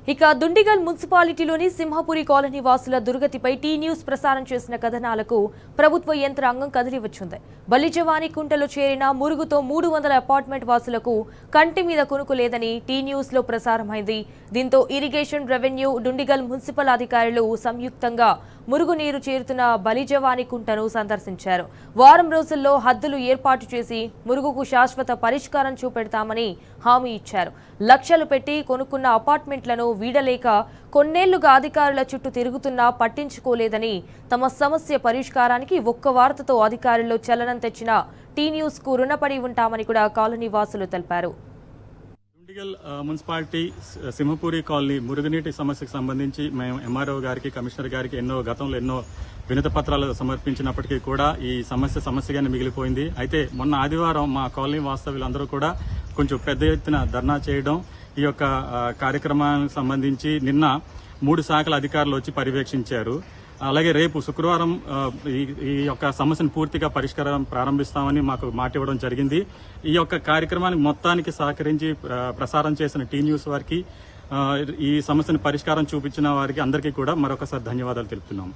ఇక దుండిగల్ మున్సిపాలిటీలోని సింహపురి కాలనీ వాసుల దుర్గతిపై tea news ప్రసారం చేసిన కథనాలకు ప్రభుత్వ యంత్రాంగం కదిలివచ్చింది. బలిజవాని కుంటలో చేరిన మురుగుతో 300 అపార్ట్మెంట్ వాసులకు కంటి మీద కొనుకు లేదని టీ న్యూస్ లో ప్రసారమైంది. దీంతో ఇరిగేషన్, రెవెన్యూ, దుండిగల్ మున్సిపల్ అధికారులు సంయుక్తంగా మురుగునీరు చేరుతున్న బలిజవాని కుంటను సందర్శించారు. వారం రోజుల్లో హద్దులు ఏర్పాటు చేసి మురుగుకు శాశ్వత పరిష్కారం చూపెడతామని హామీ ఇచ్చారు. లక్షలు పెట్టి కొనుక్కున్న అపార్ట్మెంట్లను వీడలేక కొన్నేళ్లుగా అధికారుల చుట్టూ తిరుగుతున్నా పట్టించుకోలేదని, తమ సమస్య పరిష్కారానికి ఒక్క వార్తతో అధికారుల్లో చలనం తెచ్చిన టీ న్యూస్ కు రుణపడి ఉంటామని కూడా కాలనీ వాసులు తెలిపారు. దుండిగల్ మున్సిపాలిటీ సింహపూరి కాలనీ మురుగునీటి సమస్యకు సంబంధించి మేము ఎంఆర్ఓ గారికి, కమిషనర్ గారికి గతంలో ఎన్నో వినతి పత్రాలు సమర్పించినప్పటికీ కూడా ఈ సమస్యగానే మిగిలిపోయింది. అయితే మొన్న ఆదివారం మా కాలనీ వాస్తవ్యులందరూ కూడా కొంచెం పెద్ద ఎత్తున ధర్నా చేయడం, ఈ యొక్క కార్యక్రమానికి సంబంధించి నిన్న 3 శాఖల అధికారులు వచ్చి పర్యవేక్షించారు. అలాగే రేపు శుక్రవారం ఈ యొక్క సమస్యను పూర్తిగా పరిష్కారం ప్రారంభిస్తామని మాకు మాట ఇవ్వడం జరిగింది. ఈ యొక్క కార్యక్రమానికి మొత్తానికి సహకరించి ప్రసారం చేసిన టీ న్యూస్ వారికి, ఈ సమస్యను పరిష్కారం చూపించిన వారికి అందరికీ కూడా మరొకసారి ధన్యవాదాలు తెలుపుతున్నాం.